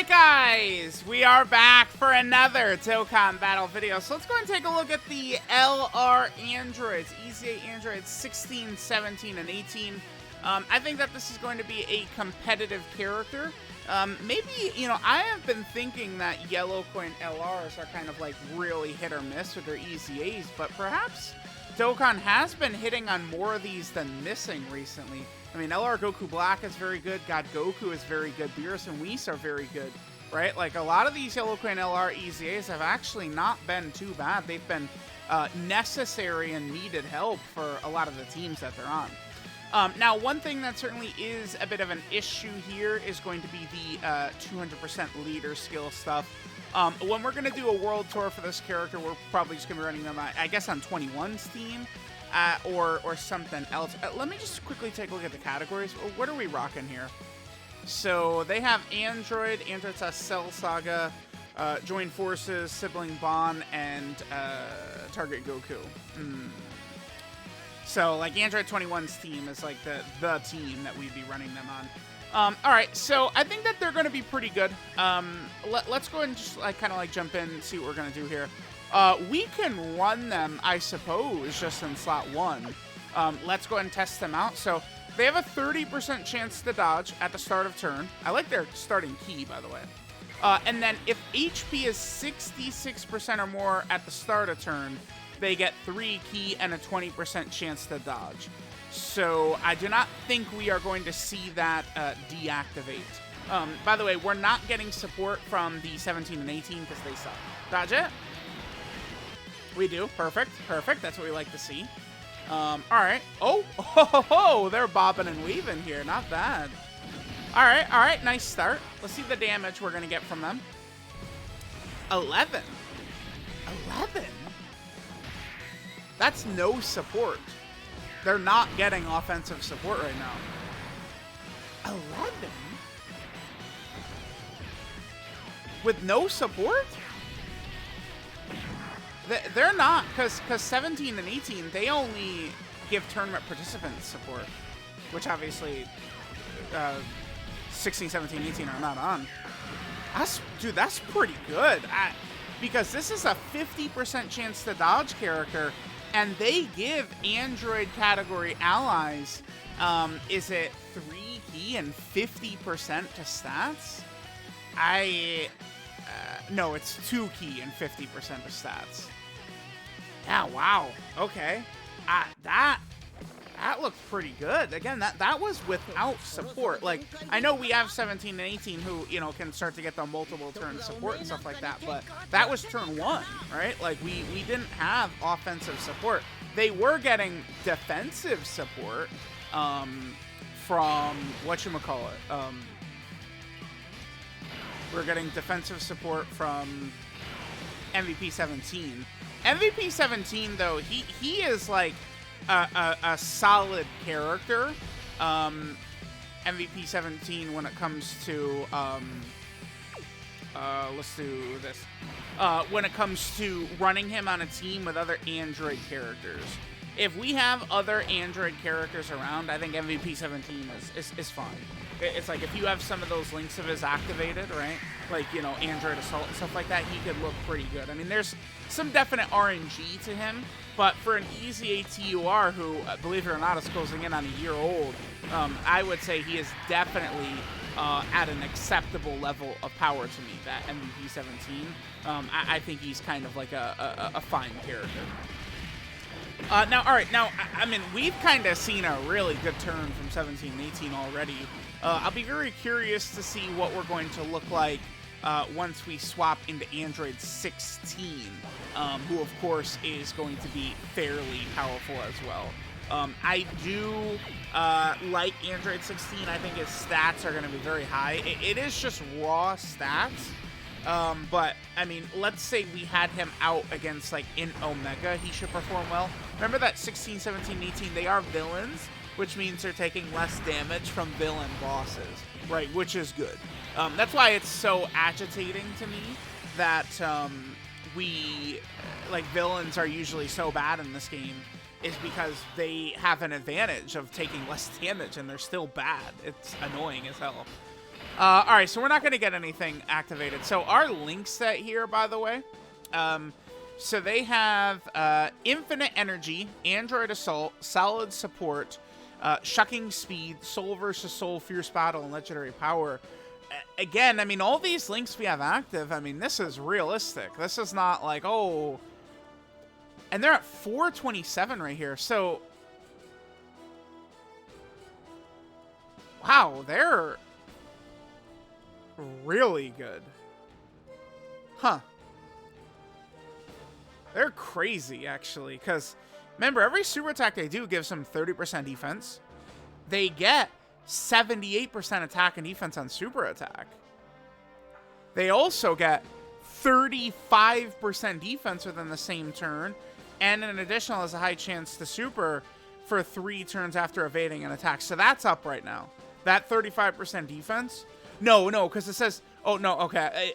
Alright guys, we are back for another Dokkan battle video. So let's go and take a look at the LR androids, EZA androids 16, 17, and 18. I think that this is going to be a competitive character. Maybe, you know, I have been thinking that yellow coin LRs are kind of like really hit or miss with their EZAs, but perhaps Dokkan has been hitting on more of these than missing recently. I mean, LR Goku Black is very good, God Goku is very good, Beerus and Whis are very good, right? Like, a lot of these Yellow Coin LR EZAs have actually not been too bad. They've been necessary and needed help for a lot of the teams that they're on. Now, one thing that certainly is a bit of an issue here is going to be the 200% leader skill stuff. When we're going to do a world tour for this character, we're probably just going to be running them, I guess, on 21's team. Or something else. Let me just quickly take a look at the categories. What are we rocking here? So they have Android has Cell Saga, Join Forces, Sibling Bond, and Target Goku. So like Android 21's team is like the team that we'd be running them on. All right, so I think that they're going to be pretty good. Let's go and just like kind of like jump in and see what we're going to do here. We can run them, I suppose, just in slot 1. Let's go ahead and test them out. So they have a 30% chance to dodge at the start of turn. I like their starting key, by the way. And then if HP is 66% or more at the start of turn, they get 3 key and a 20% chance to dodge. So I do not think we are going to see that deactivate. By the way, we're not getting support from the 17 and 18 because they suck. Dodge it. We do. Perfect. Perfect. That's what we like to see. All right. Oh, they're bobbing and weaving here. Not bad. All right. All right. Nice start. Let's see the damage we're going to get from them. 11. 11? That's no support. They're not getting offensive support right now. 11? With no support? They're not, because 17 and 18, they only give tournament participants support, which obviously 16, 17, 18 are not on. Dude, that's pretty good. Because this is a 50% chance to dodge character, and they give Android category allies, is it 3 key and 50% to stats? No, it's 2 key and 50% to stats. Yeah, wow. Okay. That looks pretty good. Again, that was without support. Like, I know we have 17 and 18 who, you know, can start to get the multiple turn support and stuff like that, but that was turn 1, right? Like, we didn't have offensive support. They were getting defensive support from whatchamacallit. We're getting defensive support from MVP 17. MVP 17, though, he is like a solid character. MVP 17 when it comes to let's do this. When it comes to running him on a team with other Android characters. If we have other Android characters around, I think MVP 17 is fine. It's like if you have some of those links of his activated, right? Like, you know, Android Assault and stuff like that, he could look pretty good. I mean, there's some definite RNG to him, but for an EZA TUR who, believe it or not, is closing in on a year old, I would say he is definitely at an acceptable level of power to me, that MVP 17. I think he's kind of like a fine character. Now, all right, now, I mean, we've kind of seen a really good turn from 17 and 18 already. I'll be very curious to see what we're going to look like once we swap into Android 16, who, of course, is going to be fairly powerful as well. I do like Android 16. I think his stats are going to be very high. It is just raw stats. But, I mean, let's say we had him out against, like, in Omega, he should perform well. Remember that 16, 17, 18, they are villains, which means they're taking less damage from villain bosses, right, which is good. That's why it's so agitating to me that villains are usually so bad in this game, is because they have an advantage of taking less damage and they're still bad. It's annoying as hell. Alright, so we're not going to get anything activated. So our Link set here, by the way, so they have Infinite Energy, Android Assault, Solid Support, Shucking Speed, Soul versus Soul, Fierce Battle, and Legendary Power. Again, I mean, all these links we have active, I mean, this is realistic. This is not like, oh... And they're at 427 right here, so... Wow, they're... really good. Huh. They're crazy, actually, because remember, every super attack they do gives them 30% defense. They get 78% attack and defense on super attack. They also get 35% defense within the same turn, and an additional has a high chance to super for 3 turns after evading an attack. So that's up right now. That 35% defense... No, because it says... Oh, no, okay.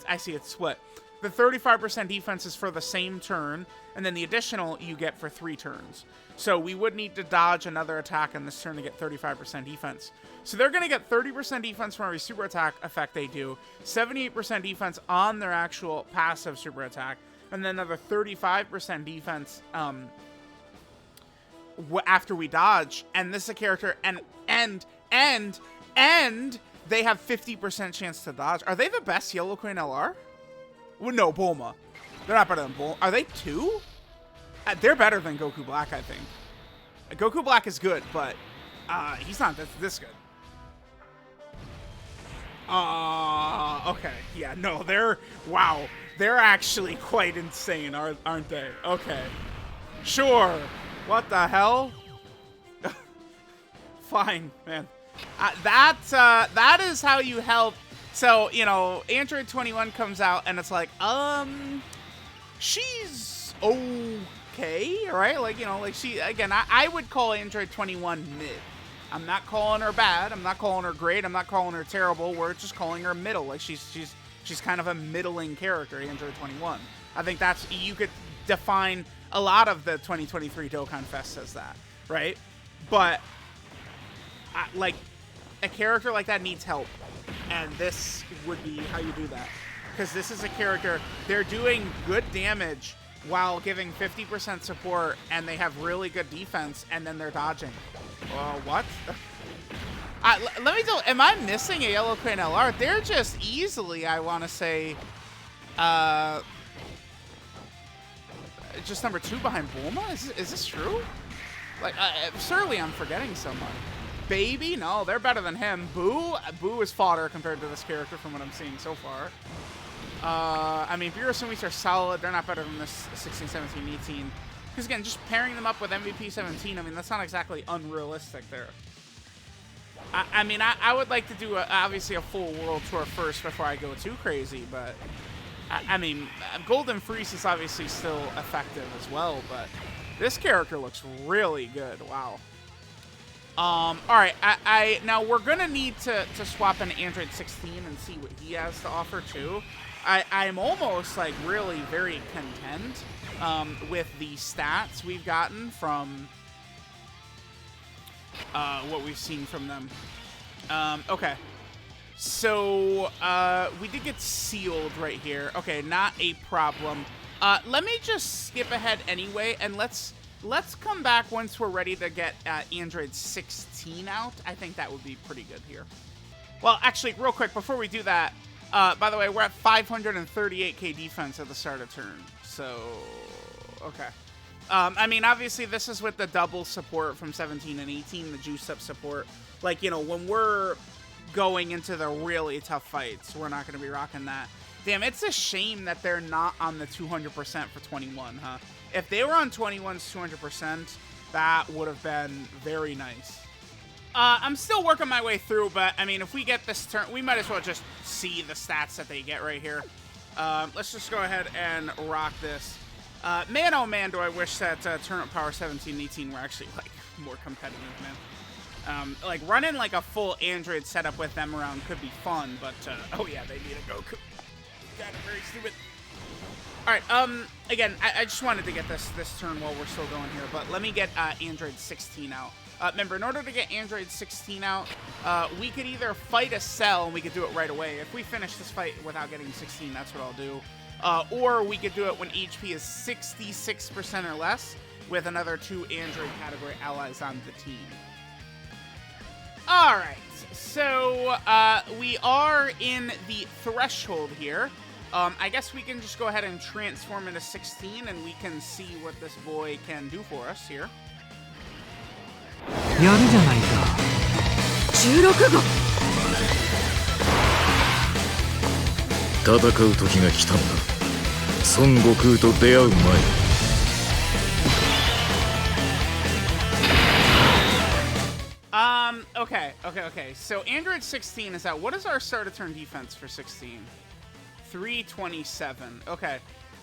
I see it's split. The 35% defense is for the same turn, and then the additional you get for 3 turns. So we would need to dodge another attack in this turn to get 35% defense. So they're going to get 30% defense from every super attack effect they do, 78% defense on their actual passive super attack, and then another 35% defense after we dodge. And this is a character... And they have 50% chance to dodge. Are they the best Yellow Queen LR? Well, no, Bulma. They're not better than Bulma. Are they 2? They're better than Goku Black, I think. Goku Black is good, but he's not this good. Okay. Yeah, no, wow. They're actually quite insane, aren't they? Okay. Sure. What the hell? Fine, man. That is how you help. So, you know, Android 21 comes out and it's like, she's okay, right? Like, you know, like I would call Android 21 mid. I'm not calling her bad. I'm not calling her great. I'm not calling her terrible. We're just calling her middle. Like she's kind of a middling character, Android 21. I think that's, you could define a lot of the 2023 Dokkan Fest as that, right? But like, a character like that needs help, and this would be how you do that. Because this is a character, they're doing good damage while giving 50% support, and they have really good defense, and then they're dodging. What? Let me tell you, am I missing a Yellow Queen LR? They're just easily, I want to say, just number 2 behind Bulma? Is this true? Like, surely I'm forgetting someone. Baby? No, they're better than him. Boo is fodder compared to this character from what I'm seeing so far. I mean, Beerus and Whis are solid. They're not better than this 16, 17, 18. Because again, just pairing them up with MVP 17, I mean, that's not exactly unrealistic there. I mean, I would like to do, obviously, a full world tour first before I go too crazy, but... I mean, Golden Freeze is obviously still effective as well, but this character looks really good. Wow. All right. Now we're gonna need to swap an Android 16 and see what he has to offer too. I'm almost like really very content with the stats we've gotten from what we've seen from them. Okay. So, we did get sealed right here. Okay, not a problem. Let me just skip ahead anyway, and let's come back once we're ready to get Android 16 out. I think that would be pretty good here. Well, actually, real quick, before we do that, by the way, we're at 538k defense at the start of turn. So, okay. I mean, obviously, this is with the double support from 17 and 18, the juice up support. Like, you know, when we're going into the really tough fights, we're not going to be rocking that. Damn, it's a shame that they're not on the 200% for 21, huh? If they were on 21's 200%, that would have been very nice. I'm still working my way through, but, I mean, if we get this turn, we might as well just see the stats that they get right here. Let's just go ahead and rock this. Man, oh man, do I wish that Turnip Power 17 and 18 were actually, like, more competitive, man. Like, running, like, a full Android setup with them around could be fun, but, oh yeah, they need a Goku. God, very stupid. Alright, again, I just wanted to get this turn while we're still going here, but let me get Android 16 out. Remember, in order to get Android 16 out, we could either fight a cell and we could do it right away. If we finish this fight without getting 16, that's what I'll do. Or we could do it when HP is 66% or less with another 2 Android category allies on the team. All right, so we are in the threshold here. I guess we can just go ahead and transform into 16 and we can see what this boy can do for us here. やるじゃないか。16号。戦う時が来たのだ。孫悟空と出会う前に。Okay. So Android 16 is out. What is our start of turn defense for 16? 327. Okay.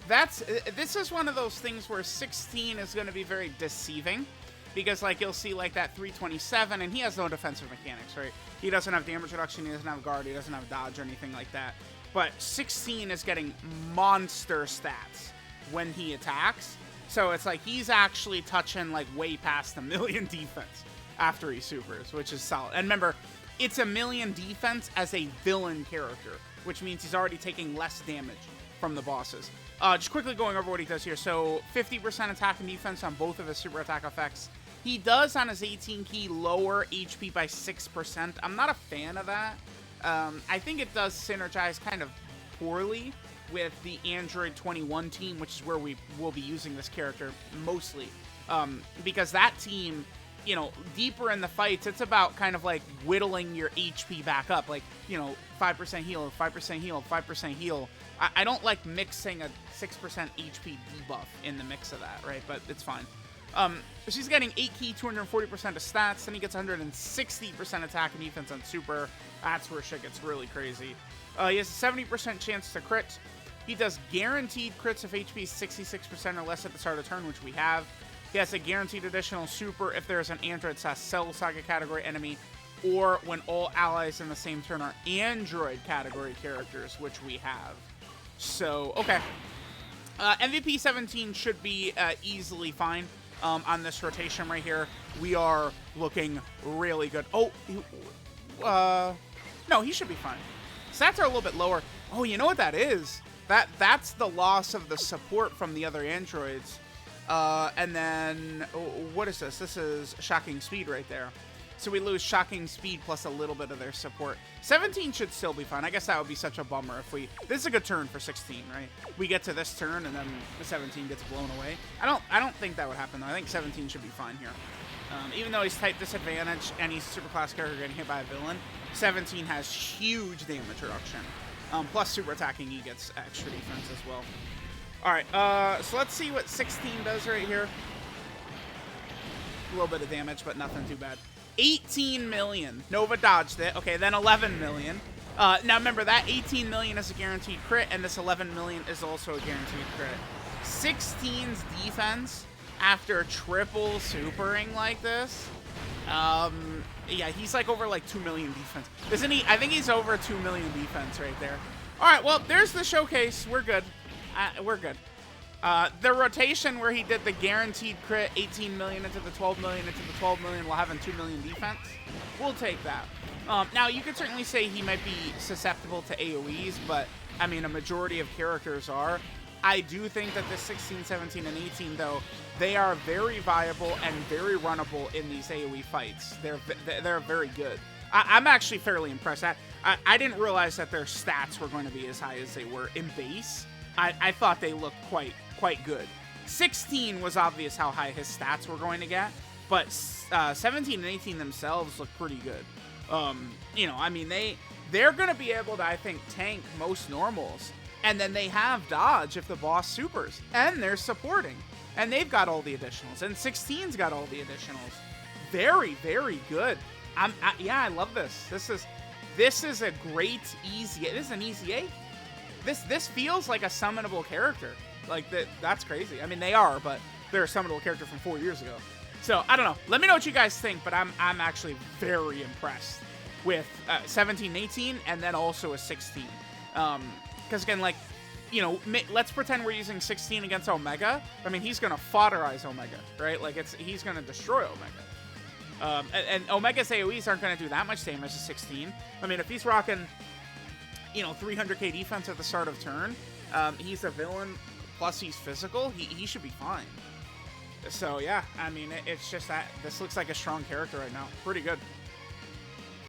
This is one of those things where 16 is going to be very deceiving. Because, like, you'll see, like, that 327, and he has no defensive mechanics, right? He doesn't have damage reduction, he doesn't have guard, he doesn't have dodge or anything like that. But 16 is getting monster stats when he attacks. So it's like he's actually touching, like, way past 1,000,000 defense after he supers, which is solid. And remember, it's 1,000,000 defense as a villain character, which means he's already taking less damage from the bosses. Just quickly going over what he does here. So 50% attack and defense on both of his super attack effects. He does, on his 18 key, lower HP by 6%. I'm not a fan of that. I think it does synergize kind of poorly with the Android 21 team, which is where we will be using this character mostly. Because that team, you know, deeper in the fights, it's about kind of like whittling your HP back up. Like, you know, 5% heal, 5% heal, 5% heal. I don't like mixing a 6% HP debuff in the mix of that, right? But it's fine. She's getting 8 key, 240% of stats, then he gets 160% attack and defense on super. That's where shit gets really crazy. He has a 70% chance to crit. He does guaranteed crits if HP is 66% or less at the start of turn, which we have. He has a guaranteed additional super if there's an Android Cell Saga category enemy, or when all allies in the same turn are Android category characters, which we have. So, okay. MVP 17 should be easily fine. On this rotation right here, we are looking really good. Oh, no, he should be fine. Stats are a little bit lower. Oh, you know what that is? That's the loss of the support from the other androids. And then, what is this? This is Shocking Speed right there. So we lose Shocking Speed plus a little bit of their support. 17 should still be fine. I guess that would be such a bummer if we... This is a good turn for 16, right? We get to this turn and then the 17 gets blown away. I don't think that would happen, though. I think 17 should be fine here. Even though he's type disadvantage and he's a superclass character getting hit by a villain, 17 has huge damage reduction. Plus super attacking, he gets extra defense as well. Alright, so let's see what 16 does right here. A little bit of damage, but nothing too bad. 18 million. Nova dodged it. Okay, then 11 million. Now remember, that 18 million is a guaranteed crit, and this 11 million is also a guaranteed crit. 16's defense after triple supering like this. Yeah, he's like over like 2 million defense. Isn't he? I think he's over 2 million defense right there. All right, well, there's the showcase. We're good. We're good. The rotation where he did the guaranteed crit, 18 million into the 12 million into the 12 million while having 2 million defense, we'll take that. Now, you could certainly say he might be susceptible to AoEs, but, I mean, a majority of characters are. I do think that the 16, 17, and 18, though, they are very viable and very runnable in these AoE fights. They're very good. I'm actually fairly impressed. I didn't realize that their stats were going to be as high as they were in base. I thought they looked quite good. 16 was obvious how high his stats were going to get, but 17 and 18 themselves look pretty good. You know, I mean, they're going to be able to, I think, tank most normals, and then they have dodge if the boss supers, and they're supporting, and they've got all the additionals, and 16's got all the additionals. Very, very good. Yeah, I love this. This is a great easy. This is an easy 8. This feels like a summonable character. Like, that's crazy. I mean, they are, but they're a summonable character from 4 years ago. So, I don't know. Let me know what you guys think, but I'm actually very impressed with 17, 18, and then also a 16. Because, again, like, you know, let's pretend we're using 16 against Omega. I mean, he's going to foderize Omega, right? Like, he's going to destroy Omega. And Omega's AoEs aren't going to do that much damage as a 16. I mean, if he's rocking, 300k defense at the start of turn, he's a villain, plus he's physical, he should be fine. So, yeah, I mean, it's just that this looks like a strong character right now. Pretty good.